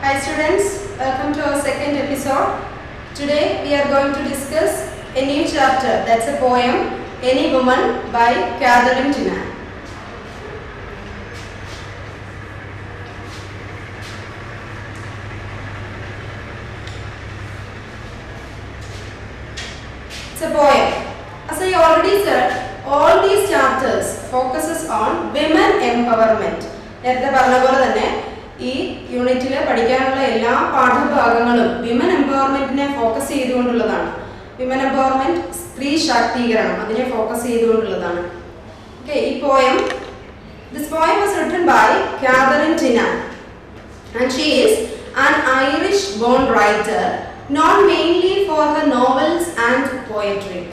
Hi students, welcome to our second episode. Today we are going to discuss a new chapter, that's a poem, Any Woman by Catherine Tynan. It's a poem. As I already said, all these chapters focuses on women empowerment. ഈ യൂണിറ്റിൽ പഠിക്കാനുള്ള എല്ലാ പാഠഭാഗങ്ങളും women എംപവർമെന്റിനെ focus ചെയ്തുകൊണ്ടുള്ളതാണ്. Women empowerment, സ്ത്രീ ശാക്തീകരണം, അതിനെ ഫോക്കസ് ചെയ്തുകൊണ്ടുള്ളതാണ്. ഓക്കെ, ഈ poem, this poem was written by Katharine Tynan and she is an Irish born writer known mainly for her novels and poetry.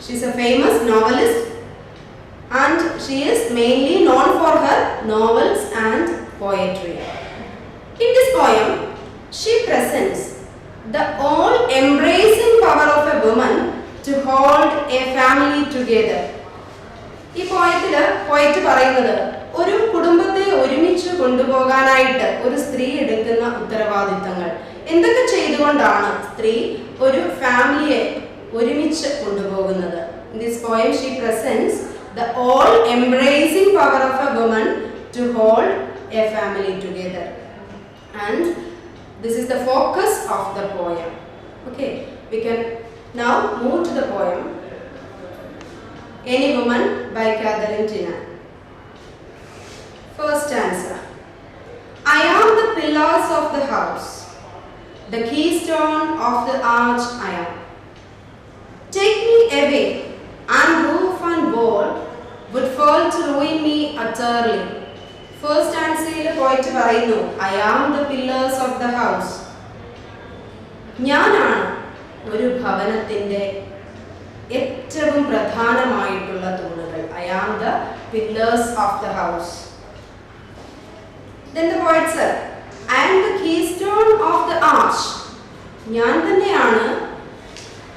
She is a famous novelist and she is mainly known for her novels and poetry. In this poem, she presents the all-embracing power of a woman to hold a family together. ഈ പോയത്തിൽ പോയിട്ട് പറയുന്നത് ഒരു കുടുംബത്തെ ഒരുമിച്ച് കൊണ്ടുപോകാനായിട്ട് ഒരു സ്ത്രീ എടുക്കുന്ന ഉത്തരവാദിത്തങ്ങൾ എന്തൊക്കെ ചെയ്തുകൊണ്ടാണ് സ്ത്രീ ഒരു ഫാമിലിയെ ഒരുമിച്ച് കൊണ്ടുപോകുന്നത്. In this poem, she presents the all-embracing power of a woman to hold a family together. And this is the focus of the poem. Okay, we can now move to the poem Any Woman by Catherine Tynan. First stanza. I am the pillars of the house, the keystone of the arch I am. Take me away, and roof and board would fall to ruin me utterly. First stanzയിൽ പോയിട്ട് പറയുന്നു, I am the pillars of the house. ഞാനാണ് ഒരു ഭവനത്തിന്റെ ഏറ്റവും പ്രധാനമായിട്ടുള്ള തൂണുകൾ. I am the pillars of the house. Then the poet said, I am the keystone of the arch. ഞാൻ തന്നെയാണ്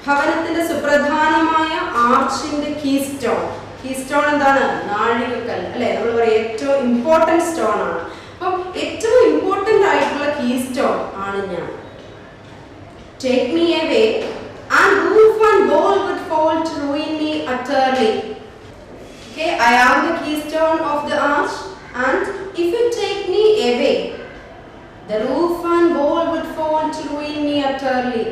ഭവനത്തിന്റെ സുപ്രധാനമായ ആർച്ചിന്റെ കീസ്റ്റോൺ. കീസ്റ്റോൺ എന്താണ്? നാഴികക്കൽ അല്ലെ, നമ്മൾ പറയും ഏറ്റവും ഇമ്പോർട്ടന്റ് സ്റ്റോൺ ആണ്. അപ്പം ഏറ്റവും ഇമ്പോർട്ടന്റ് ആയിട്ടുള്ള കീസ്റ്റോൺ ആണ് ഞാൻ. Take me away and roof and wall would fall to ruin me utterly. Okay, I am the keystone of the arch and if you take me away, the roof and wall would fall to ruin me utterly.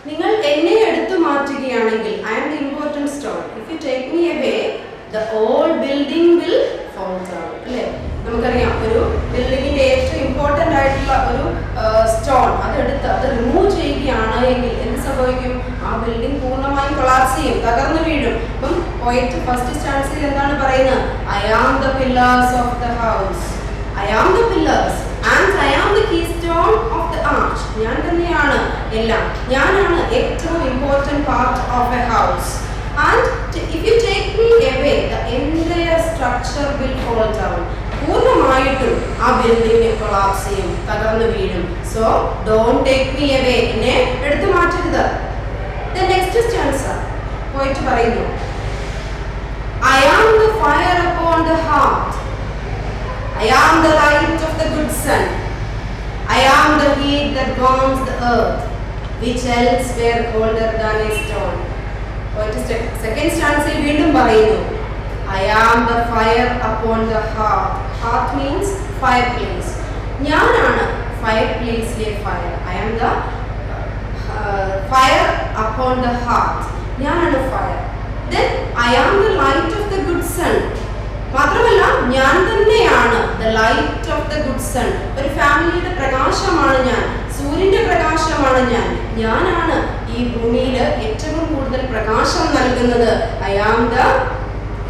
നിങ്ങൾ എന്നെ എടുത്തു മാറ്റുകയാണെങ്കിൽ I am the important stone. If you take me away, the whole building will fall down. അല്ലേ, നമുക്കറിയാം ഒരു ബിൽഡിങ്ങിന്റെ ഏറ്റവും important ആയിട്ടുള്ള ഒരു സ്റ്റോൺ അതെടുത്ത് അത് റിമൂവ് ചെയ്യുകയാണ് എങ്കിൽ എന്ത് സംഭവിക്കും? ആ ബിൽഡിംഗ് പൂർണ്ണമായും കൊളാപ്സ് ചെയ്യും, തകർന്നു വീഴും. അപ്പം പോയിറ്റ് ഫസ്റ്റ് സ്റ്റാൻസിൽ എന്താണ് പറയുന്നത്? I am the pillars of the house. I am the pillars and I am the keystone of the arch. ഞാൻ തന്നെയാണ് എല്ലാം. ഞാനാണ് ഏറ്റവും important part of A house. And if you take me away, the entire structure will fall down. പൂർണ്ണമായിട്ടും ആ building collapse ചെയ്യും, തകർന്നു വീഴും. So don't take me away. എന്നെ എടുത്തു മാറ്റരുത്. The next stanza പോയിട്ട് പറയുന്നു, I am the fire upon the hearth. I am the light of the good sun. I am the heat that warms the earth, which else were colder than a stone. Second stanza വീണ്ടും പറയുന്നു, I am the fire upon the hearth. Hearth means fireplace. ഞാനാണ് fireplaceലെ fire. I am the fire upon the hearth. ഞാനാണ് fire. Then I am the light of the good sun. മാത്രമല്ല ഞാൻ തന്നെയാണ് the light of the good sun. ഒരു ഫാമിലിയുടെ പ്രകാശമാണ് ഞാൻ, സൂര്യന്റെ പ്രകാശമാണ് ഞാൻ. ഞാനാണ് ഈ ഭൂമിയിൽ ഏറ്റവും കൂടുതൽ പ്രകാശം നൽകുന്നത്. I am the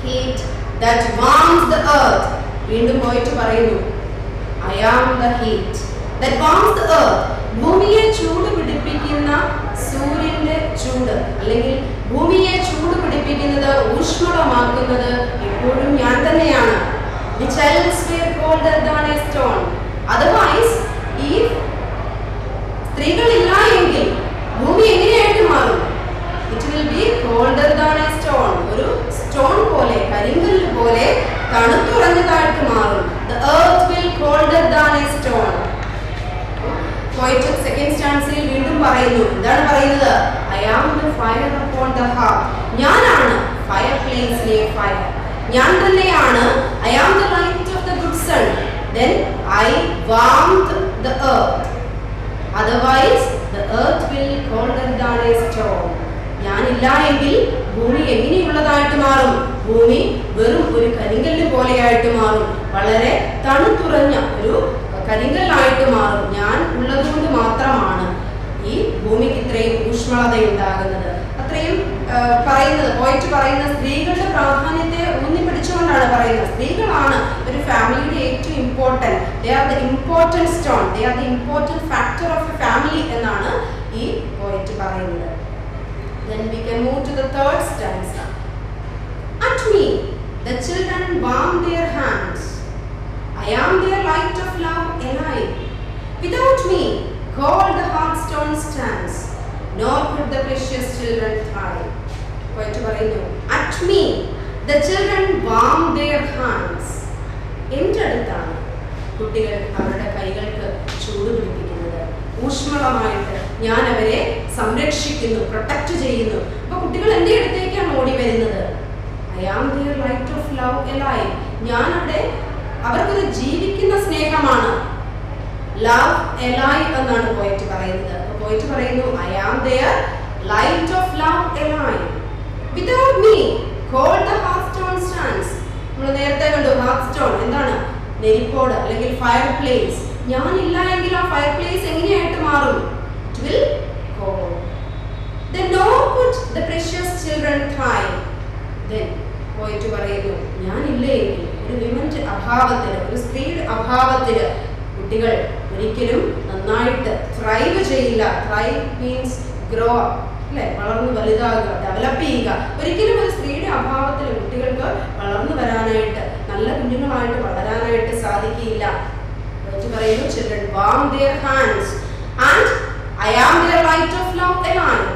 heat that warms the earth. വീണ്ടും പോയിട്ട് പറയുന്നു, I am the heat that warms the earth. ഭൂമിയെ ചൂട് പിടിപ്പിക്കുന്ന സൂര്യന്റെ ചൂട്, അല്ലെങ്കിൽ ഭൂമിയെ ചൂട് പിടിപ്പിക്കുന്നത്, ഊഷ്മളമാക്കുന്നത് എപ്പോഴും ഞാൻ തന്നെയാണ്. Which else were colder than a stone. Otherwise, ഈ സ്ത്രീകളില്ല എങ്കിൽ ഭൂമി എങ്ങനെയായിട്ട് മാറും? It will be colder than a stone. ഒരു സ്റ്റോൺ പോലെ, കരിങ്കല്ല് പോലെ തണുത്തുറഞ്ഞതായിട്ട് മാറും. The earth will colder than a stone. പറയുന്നു. എന്താണ് പറയുന്നത്? I am the fire upon the hearth. ഞാനാണ് ഫയർ പ്ലേസിലെ ഫയർ. ഞാൻ തന്നെയാണ് I am the light of the good sun. Then I warmed the earth. Otherwise the earth will colder than a stone. ഞാനില്ല എങ്കിൽ ഭൂമി എങ്ങനെയുള്ളതായിട്ട് മാറും? ഭൂമി വെറും ഒരു കരിങ്കല്ല് പോലെയായിട്ട് മാറും. വളരെ തണുത്തുറഞ്ഞ ഒരു കരിങ്കല്ലായിട്ട് മാറും. ഞാൻ ഉള്ളതുകൊണ്ട് മാത്രമാണ് ഈ ഭൂമിക്ക് ഇത്രയും ഊഷ്മളത ഉണ്ടാകുന്നത്. അത്രയും പറയുന്നത് പോയിട്ട് പറയുന്ന സ്ത്രീകളുടെ പ്രാധാന്യത്തെ ഊന്നിപ്പിടിച്ചുകൊണ്ടാണ് പറയുന്നത്. സ്ത്രീകളാണ് ഒരു ഫാമിലിയുടെ ഏറ്റവും important. They are the important stone, they are the important factor of A family എന്നാണ് ഈ പോയിട്ട് പറയുന്നത്. Then we can move to the third stanza. At me the children warm their hands. I am their light of love alive. Without me cold the hearthstone stands, nor could the precious children thrive. പോയിട്ട് പറയുന്നു, at me the children warm their hands. എൻ്റെ അടുത്താണ് കുട്ടികൾ അവരുടെ കൈകൾക്ക് ചൂട് പിടിപ്പിക്കുന്നത്. ഊഷ്മളമായിട്ട് ഞാൻ അവരെ സംരക്ഷിക്കുന്നു, പ്രൊട്ടക്റ്റ് ചെയ്യുന്നു. അപ്പൊ കുട്ടികൾ എൻ്റെ അടുത്തേക്കാണ് ഓടി വരുന്നത്. I am their light of love alive. ഞാൻ അവിടെ അവർക്കൊരു ജീവിക്കുന്ന സ്നേഹമാണ്. ലവ് alive എന്നാണ് പോയിട്ട് പറയുന്നത്. അപ്പൊ പോയിട്ട് പറയുന്നു I am their light of love alive. Without me cold the hearthstone stands. നമ്മൾ നേരത്തെ കണ്ടു hearthstone എന്താണ്? നെരിപ്പോട് അല്ലെങ്കിൽ ഫയർ പ്ലേസ്. ഞാനില്ല എങ്കിൽ ആ ഫയർ പ്ലേസ് എങ്ങനെയായിട്ട് മാറും? It will cold. Then nor could the precious children thrive. Then പോയിട്ട് പറയുന്നു ഞാനില്ലേ എങ്കിൽ ഒരു വിമന്റെ അഭാവത്തിൽ, ഒരു സ്ത്രീയുടെ അഭാവത്തിൽ കുട്ടികൾ ഒരിക്കലും നന്നായിട്ട് ത്രൈവ് ചെയ്യില്ല. ത്രൈവ് മീൻസ് ഗ്രോ അപ്പ്, അല്ലെ? വളർന്ന് വലുതാകുക, ഡെവലപ്പ് ചെയ്യുക. ഒരിക്കലും ഒരു സ്ത്രീയുടെ അഭാവത്തിൽ കുട്ടികൾക്ക് വളർന്നു വരാനായിട്ട്, നല്ല കുഞ്ഞുങ്ങളായിട്ട് വളരാനായിട്ട് സാധിക്കില്ല. പറയുന്നു children warm their hands and I am their light of love alive.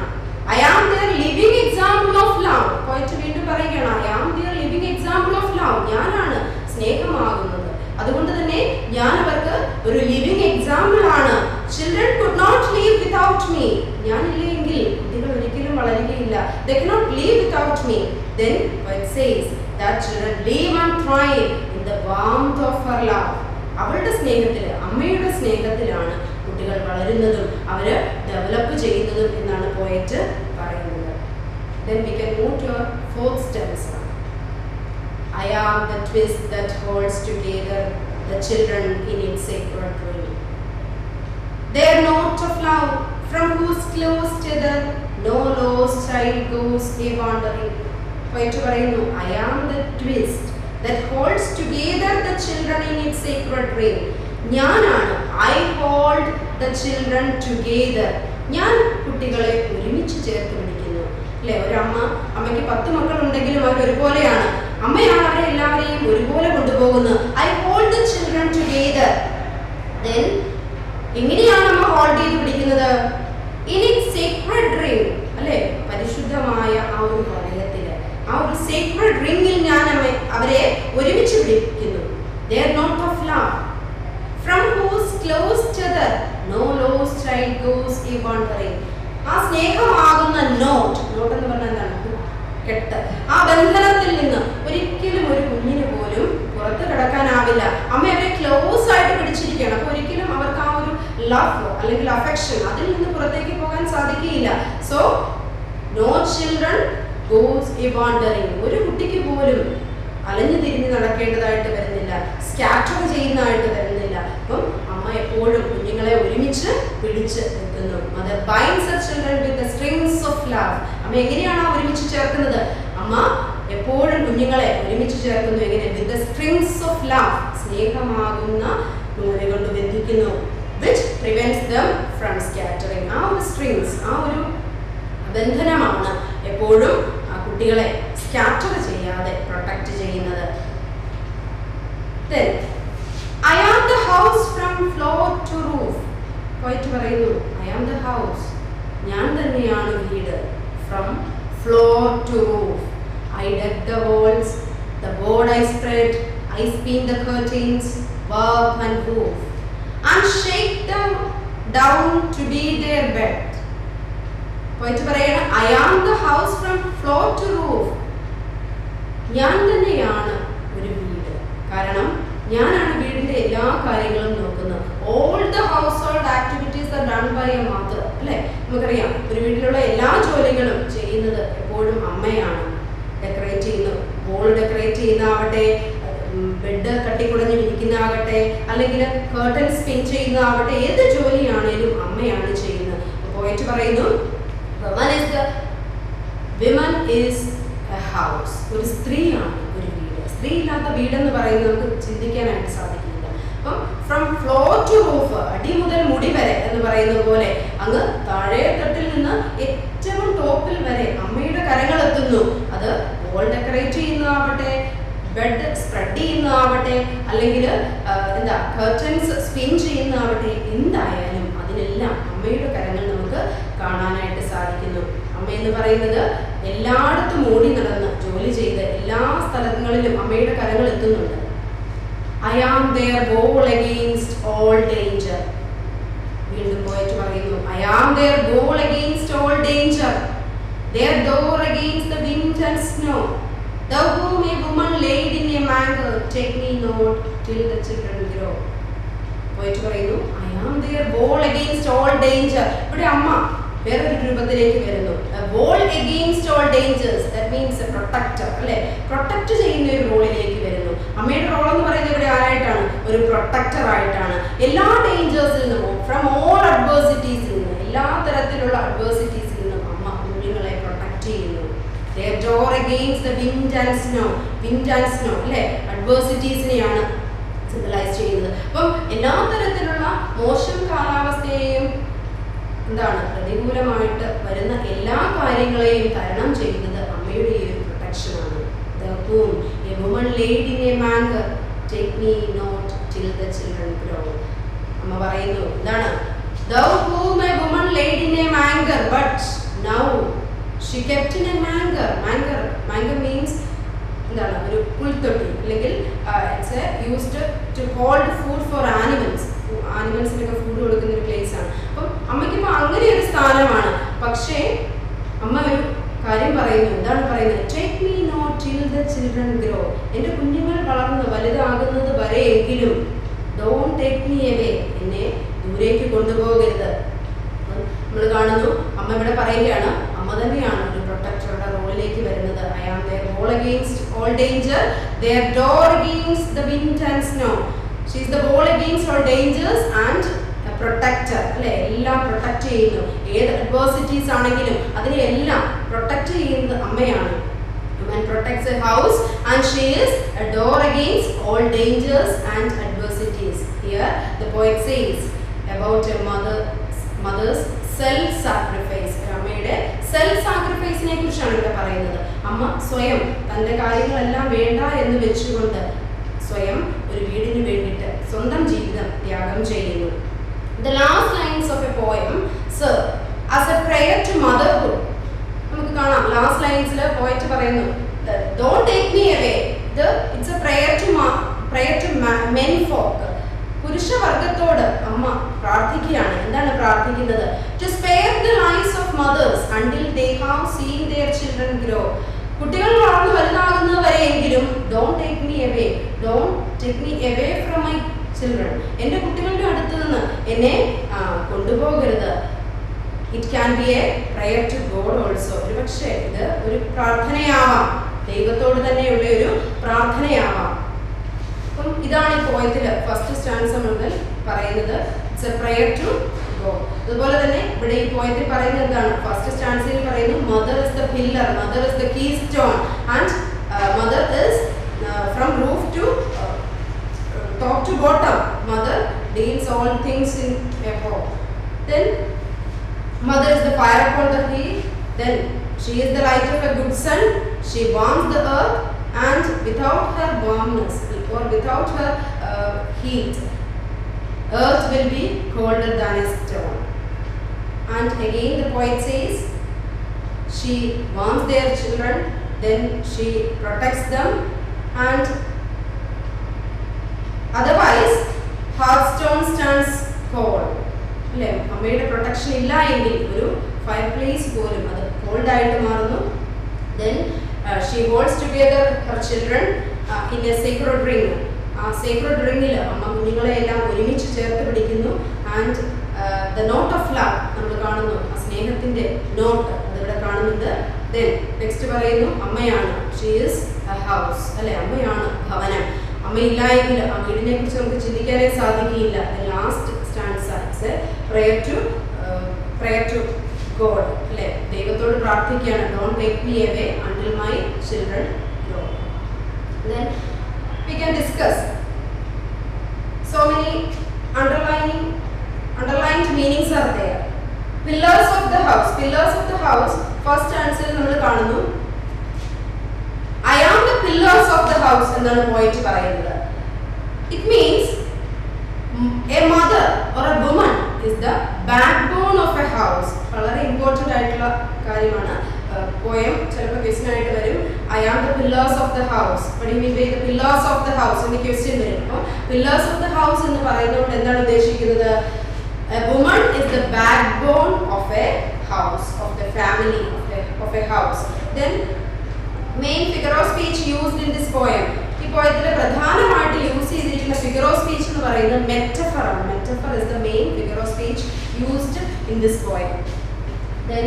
I am their living example of love. പോയിട്ട് വീണ്ടും പറയുകയാണ് I am their living example of love. ഞാനാണ് സ്നേഹമാകുന്നത്. അതുകൊണ്ട് തന്നെ ഞാൻ അവർക്ക് ഒരു ലിവിങ് എക്സാമ്പിൾ ആണ്. Children could not live without me. ഞാനില്ലെങ്കിൽ കുട്ടികൾ ഒരിക്കലും വളരുകയില്ല. They cannot live without me. Then it says that children live and thrive in the warmth of her love. അവളുടെ സ്നേഹത്തിൽ, അമ്മയുടെ സ്നേഹത്തിലാണ് കുട്ടികൾ വളരുന്നതും അവര് ഡെവലപ്പ് ചെയ്യുന്നതും എന്നാണ് പോയിട്ട് പറയുന്നത്. Then we can move to our fourth stanza. I am the twist that holds together the children in its sacred ring. Their note of love from whose close tether no lost child goes a wandering. പോയിട്ട് പറയുന്നു I am the twist that holds together the children in its sacred ring. ഞാനാണ് I hold the children together. ഞാൻ കുട്ടികളെ ഒരുമിച്ച് ചേർത്ത് പിടിക്കുന്നു. അല്ലേ? അമ്മയ്ക്ക് 10 മക്കളുണ്ടെങ്കിലും അവർ ഒരുപോലെയാണ്. അമ്മയാണ് അവരെ എല്ലാവരെയും ഒരുപോലെ കൊണ്ടുപോകുന്നത്. I hold the children together. Then എങ്ങനെയാണ് അമ്മ ഹോൾഡ് ചെയ്ത് പിടിക്കുന്നത്? In its sacred ring, അല്ലേ? പരിശുദ്ധമായ ആ ഒരു വലയത്തിൽ, ആ ഒരു സേക്രഡ് റിംഗിൽ ഞാൻ അവരെ ഒരുമിച്ച് പിടിക്കുന്നു. Their note of love from whose close tether no lost child goes a wandering. ആ സ്നേഹമാകുന്ന നോട്ട് എന്ന് പറഞ്ഞാൽ എന്താണ്? കെട്ട്. ആ ബന്ധനത്തിൽ നിന്ന് ഒരിക്കലും ഒരു കുഞ്ഞിന് പോലും പുറത്ത് കിടക്കാനാവില്ല. അമ്മ അവരെ ക്ലോസ് ആയിട്ട് പിടിച്ചിരിക്കുകയാണ്. അപ്പൊ ഒരിക്കലും അവർക്ക് ആ ഒരു ലവ് അല്ലെങ്കിൽ അഫെക്ഷൻ അതിൽ നിന്ന് പുറത്തേക്ക് പോകാൻ സാധിക്കുകയില്ല. So no children goes a wandering. ഒരു കുട്ടിക്ക് പോലും അലഞ്ഞു തിരിഞ്ഞ് നടക്കേണ്ടതായിട്ട് വരുന്നില്ല, സ്കാറ്റർ ചെയ്യുന്നതായിട്ട് വരുന്നില്ല. അപ്പം അമ്മ എപ്പോഴും കുഞ്ഞുങ്ങളെ ഒരുമിച്ച് പിടിച്ച് നിൽക്കുന്നു. Mother binds her children with the strings of love. അമ്മ എങ്ങനെയാണ് ഒരുമിച്ച് ചേർക്കുന്നത്? അമ്മ എപ്പോഴും കുഞ്ഞുങ്ങളെ ഒരുമിച്ച് ചേർക്കുന്നു. എങ്ങനെ? with the strings of love. സ്നേഹമാകുന്ന നൂല് കൊണ്ട് ബന്ധിക്കുന്നു. which prevents them from scattering. ആ ഒരു സ്ട്രിങ്സ്, ആ ഒരു ബന്ധനമാണ് എപ്പോഴും ആ കുട്ടികളെ സ്കാറ്റർ ചെയ്യാതെ പ്രൊട്ടക്റ്റ് ചെയ്യുന്നത്. Then I am the house from floor to roof. പോയിട്ട് പറയുന്നു I am the house. ഞാൻ തന്നെയാണ് വീട്. From floor to roof. I dug the walls, the board I spread, I spin the curtains, warp and woof, and shake them down to be their bed. പോയിട്ട് പറയണം I am the house from floor to roof. ഞാൻ തന്നെയാണ് ഒരു വീട്, കാരണം ഞാനാണ് വീടിന്റെ എല്ലാ കാര്യങ്ങളും നോക്കുന്നത്. All the household activities are done by a mother. അല്ലേ, നമുക്കറിയാം ഒരു വീട്ടിലുള്ള എല്ലാ ജോലികളും ചെയ്യുന്നത് എപ്പോഴും അമ്മയാണ്. ഡെക്കറേറ്റ് ചെയ്യുന്നു, വോൾ ഡെക്കറേറ്റ് ചെയ്യുന്നതാവട്ടെ, ബെഡ് കട്ടിക്കുടഞ്ഞ് വിരിക്കുന്നതാകട്ടെ, അല്ലെങ്കിൽ കേർട്ടൻ സ്പിൻ ചെയ്യുന്നതാവട്ടെ, ഏത് ജോലിയാണേലും അമ്മയാണ് ചെയ്യുന്നത്. പോയിട്ട് പറയുന്നു വിമൻ ഈസ് എ ഹൗസ്. ഒരു സ്ത്രീയാണ് ഒരു വീട്. സ്ത്രീ ഇല്ലാത്ത വീടെന്ന് പറയുന്നത് നമുക്ക് ചിന്തിക്കാനായിട്ട് സാധിക്കില്ല. അപ്പം ഫ്രം ഫ്ലോർ ടു റൂഫ്, അടി മുതൽ മുടി വരെ എന്ന് പറയുന്ന പോലെ അങ്ങ് താഴെ തട്ടിൽ നിന്ന് ഏറ്റവും ടോപ്പിൽ വരെ അമ്മയുടെ കരങ്ങൾ എത്തുന്നു. അത് വോൾ ഡെക്കറേറ്റ് ചെയ്യുന്നതാവട്ടെ, ബെഡ് സ്പ്രെഡ് ചെയ്യുന്നതാവട്ടെ, അല്ലെങ്കിൽ കർട്ടൻസ് സ്പിൻ ചെയ്യുന്നതാവട്ടെ, എന്തായാലും അതിനെല്ലാം അമ്മയുടെ കരങ്ങൾ നമുക്ക് കാണാനായിട്ട് സാധിക്കുന്നു. അമ്മ എന്ന് പറയുന്നത് എല്ലായിടത്തും ഓടി നടന്ന് ജോലി ചെയ്ത് എല്ലാ സ്ഥലങ്ങളിലും അമ്മയുടെ കരങ്ങൾ എത്തുന്നുണ്ട്. I am their wall against all danger. വീണ്ടും പോയിട്ട് പറയുന്നു I am their wall against all danger, their door against the wind and snow. Thou whom a woman laid in a manger, take me not till the children grow. പോയിട്ട് പറയുന്നു I am their wall against all danger. ഇവിടെ അമ്മ വേറൊരു രൂപത്തിലേക്ക് വരുന്നു. wall against all dangers, that means a protector. അല്ലേ, protect ചെയ്യുന്ന ഒരു റോളിലേക്ക് വരുന്നു. അമ്മയുടെ റോൾ എന്ന് പറയുന്നത് ഇവിടെ ആരായിട്ടാണ്? ഒരു പ്രൊട്ടക്ടർ ആയിട്ടാണ്. എല്ലാ ഡേഞ്ചേഴ്സിൽ നിന്നും, ഫ്രം ഓൾ അഡ്വേഴ്സിറ്റീസിൽ നിന്നും, എല്ലാ തരത്തിലുള്ള അഡ്വേഴ്സിറ്റീസിൽ നിന്നും അമ്മ കുഞ്ഞുങ്ങളെ പ്രൊട്ടക്ട് ചെയ്യുന്നു. their door against the wind and snow. wind and snow അല്ലേ, അഡ്വേഴ്സിറ്റീസിനെയാണ് സിംബലൈസ് ചെയ്യുന്നത്. അപ്പം എല്ലാ തരത്തിലുള്ള മോശം കാലാവസ്ഥയെയും പ്രതികൂലമായിട്ട് വരുന്ന എല്ലാ കാര്യങ്ങളെയും തരണം ചെയ്യുന്നത് അമ്മയുടെ ഈ ഒരു പ്രൊട്ടക്ഷനാണ്. The whom a woman laid in a manger, take me not till the children grow. അമ്മ പറയുന്നു എന്താണ്? Thou whom a woman laid in a manger, but now she kept in a manger. Manger means ഒരു പുൽത്തൊട്ടി, അല്ലെങ്കിൽ it's used to hold food for animals. ആനിമൽസിനൊക്കെ food കൊടുക്കുന്ന ഒരു place ആണ്. അപ്പം അമ്മയ്ക്ക് ഇപ്പൊ അങ്ങനെ ഒരു സ്ഥാനമാണ്. പക്ഷേ അമ്മ ഒരു കാര്യം പറയുന്നു. എന്താണ് പറയുന്നത്? Take me not till the children grow. എൻ്റെ കുഞ്ഞുങ്ങൾ വളർന്ന് വലുതാകുന്നത് വരെയെങ്കിലും ഡോണ്ട് ടേക്ക് മീ അവേ, എന്നെ ദൂരേക്ക് കൊണ്ടുപോകരുത്. നമ്മൾ കാണുന്നു അമ്മ ഇവിടെ പറയുകയാണ്, അമ്മ തന്നെയാണ് ഒരു പ്രൊട്ടക്ടറുടെ റോളിലേക്ക് വരുന്നത്. I am their wall against all danger, their door against the wind and snow. She is the wall against all dangers and a protector. അല്ലേ, എല്ലാം പ്രൊട്ടക്ട് ചെയ്യുന്നു. ഏത് അഡ്വേഴ്സിറ്റീസ് ആണെങ്കിലും അതിനെ എല്ലാം പ്രൊട്ടക്ട് ചെയ്യുന്നത് അമ്മയാണ്. Woman protects a house and she is a door against all dangers and adversities. Here the poet says about a mother's self sacrifice. അമ്മയുടെ സെൽഫ് സാക്രിഫൈസിനെ കുറിച്ചാണ് ഇവിടെ പറയുന്നത്. അമ്മ സ്വയം തൻ്റെ കാര്യങ്ങളെല്ലാം വേണ്ട എന്ന് വെച്ചുകൊണ്ട് സ്വയം ഒരു വീടിന് വേണ്ടിയിട്ട് സ്വന്തം ജീവിതം ത്യാഗം ചെയ്യുന്നു. The last lines of a poem serve as a prayer to motherhood. നമുക്ക് കാണാം ലാസ്റ്റ് ലൈൻസിൽ പോയിട്ട് പറയുന്നു don't take me away. It's a prayer to men folk. പുരുഷവർഗത്തോട് അമ്മ പ്രാർത്ഥിക്കുകയാണ്. എന്താണ് പ്രാർത്ഥിക്കുന്നത്? To spare the lives of mothers until they have seen their children grow. കുട്ടികൾ വളർന്നു വലുതാകുന്നത് വരെയെങ്കിലും don't take me away from my children. എൻ്റെ കുട്ടികളുടെ അടുത്ത് നിന്ന് എന്നെ കൊണ്ടുപോകരുത്. It can be a prayer to God also. ഒരുപക്ഷെ ഇത് ഒരു പ്രാർത്ഥനയാവാം, ദൈവത്തോട് തന്നെയുള്ള ഒരു പ്രാർത്ഥനയാവാം. അപ്പം ഇതാണ് ഈ പോയത്തിൽ ഫസ്റ്റ് സ്റ്റാൻസ മുതൽ പറയുന്നത്. It's a prayer to God. അതുപോലെ തന്നെ ഇവിടെ ഈ പോയത്തിൽ പറയുന്നത് എന്താണ്? ഫസ്റ്റ് സ്റ്റാൻസയിൽ പറയുന്നു mother is the pillar, mother is the keystone and mother is from roof to top to bottom. Mother deals all things in a home. Then mother is the fire upon the heat. Then she is the light of a good sun. She warms the earth, and without her warmness or without her heat, earth will be colder than a stone. And again the poet says she warms their children, then she protects them, and otherwise hearthstone stands cold. അല്ലേ, അമ്മയുടെ protection ഇല്ല എങ്കിൽ, ഒരു fire place പോലും അത് called ആയിട്ട് മാറുന്നു. Then she holds together her children in a sacred ring. ആ സേക്രഡ് റിംഗിൽ അമ്മ കുഞ്ഞുങ്ങളെ എല്ലാം ഒരുമിച്ച് ചേർത്ത് പിടിക്കുന്നു. And the knot of love നമ്മൾ കാണുന്നു, ആ സ്നേഹത്തിന്റെ നോട്ട് അതിവിടെ കാണുന്നുണ്ട്. ദെൻ നെക്സ്റ്റ് പറയുന്നു അമ്മയാണ്, ഷീ ഈസ് എ ഹൗസ് അല്ലെ, അമ്മയാണ് ഭവനം. അമ്മയില്ലായെങ്കിൽ ആ വീടിനെ കുറിച്ച് നമുക്ക് ചിന്തിക്കാനേ സാധിക്കുകയില്ല. The last stanza it's a prayer to God അല്ലെ, ദൈവത്തോട് പ്രാർത്ഥിക്കുകയാണ്. Don't take me away until my children grow. Then we can discuss so many underlined meanings are there. Pillars of the house, first answer നമ്മൾ കാണുന്നു I am the pillars of the house എന്നാണ് പോയിറ്റ് പറയുന്നത്. It means a mother or a woman is the backbone of a house. വളരെ important ആയിട്ടുള്ള കാര്യമാണ്. Poem ചിലപ്പോൾ question ആയിട്ട് വരും, I am the pillars of the house. What do you mean by the pillars of the house എന്ന് question വരും. അപ്പോൾ pillars of the house എന്ന് പറയുന്നതുകൊണ്ട് എന്താണ് ഉദ്ദേശിക്കുന്നത്? A woman is the backbone of a house, of the family, of a house. Then main figure of speech used in this poem. ഈ പോയത്തിൽ പ്രധാനമായിട്ട് use ചെയ്തിരിക്കുന്ന ഫിഗർ ഓഫ് സ്പീച്ച് എന്ന് പറയുന്നത് metaphor ആണ്. Metaphor is the main figure of speech used in this poem. Then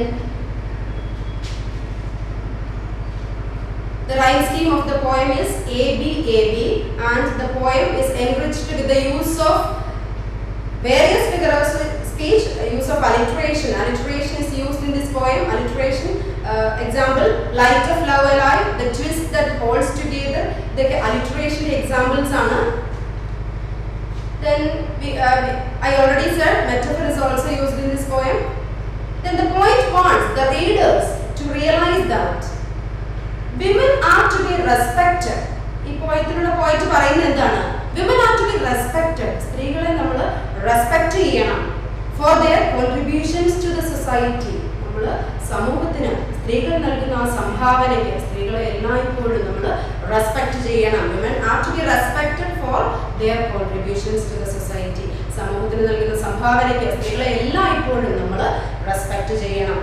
the rhyme scheme of the poem is ABAB, and the poem is enriched with the use of various figure of speech, use of alliteration. Alliteration is used in this poem. Alliteration, example, light of love alive, the twist that holds together. The alliteration examples are. Then I already said metaphor is also used in this poem. Then the poet wants the readers to realize that women are to be respected. ഈ പോയത്തിലൂടെ പോയിട്ട് പറയുന്നത് എന്താണ്? Women are to be respected. സ്ത്രീകളെ നമ്മൾ respect ചെയ്യണം for their contributions to the society. നമ്മൾ സമൂഹത്തിന് സ്ത്രീകൾ നൽകുന്ന ആ സംഭാവനയ്ക്ക് സ്ത്രീകളെ എല്ലായ്പ്പോഴും നമ്മൾ റെസ്പെക്ട് ചെയ്യണം. Women are to be respected for their contributions to the society. സമൂഹത്തിന് നൽകുന്ന സംഭാവനയ്ക്ക് സ്ത്രീകളെ എല്ലായ്പ്പോഴും നമ്മൾ റെസ്പെക്ട് ചെയ്യണം.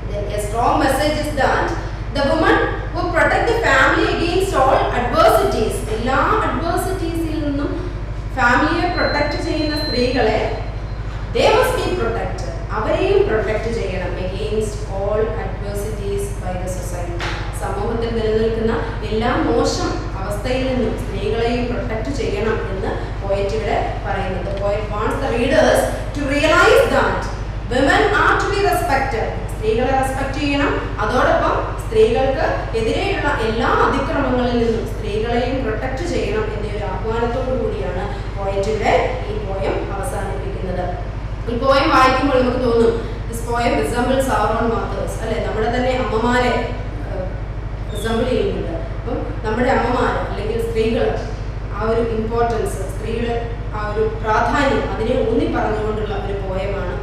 Then a strong message is that the woman who protect the family against all adversities, എല്ലാ adversitiesൽ നിന്നും ഫാമിലിയെ പ്രൊട്ടക്ട് ചെയ്യുന്ന സ്ത്രീകളെ they must be protected. അവരെയും പ്രൊട്ടക്ട് ചെയ്യണം against all adversities by the society. സമൂഹത്തിൽ നിലനിൽക്കുന്ന എല്ലാ മോശം അവസ്ഥയിൽ നിന്നും സ്ത്രീകളെയും പ്രൊട്ടക്ട് ചെയ്യണം എന്ന് പോയറ്റ് ഇവിടെ പറയുന്നത്. Poet wants the readers to realize that women are to be respected. സ്ത്രീകളെ റെസ്പെക്ട് ചെയ്യണം, അതോടൊപ്പം സ്ത്രീകൾക്ക് എതിരെയുള്ള എല്ലാ അതിക്രമങ്ങളിൽ നിന്നും സ്ത്രീകളെയും പ്രൊട്ടക്ട് ചെയ്യണം എന്നൊരു ആഹ്വാനത്തോടു കൂടിയാണ് പോയറ്റ് ഇവിടെ ഈ പോയം അവസാനിപ്പിക്കുന്നത്. ഈ പോയം വായിക്കുമ്പോൾ നമുക്ക് തോന്നും this poem resembles our own mothers അല്ലെ, നമ്മുടെ തന്നെ അമ്മമാരെ റിസംബിൾ ചെയ്യുന്നുണ്ട്. അപ്പം നമ്മുടെ അമ്മമാർ അല്ലെങ്കിൽ സ്ത്രീകൾ ആ ഒരു ഇമ്പോർട്ടൻസ്, സ്ത്രീയുടെ ആ ഒരു പ്രാധാന്യം അതിനെ ഊന്നി പറഞ്ഞുകൊണ്ടുള്ള ഒരു പോയമാണ്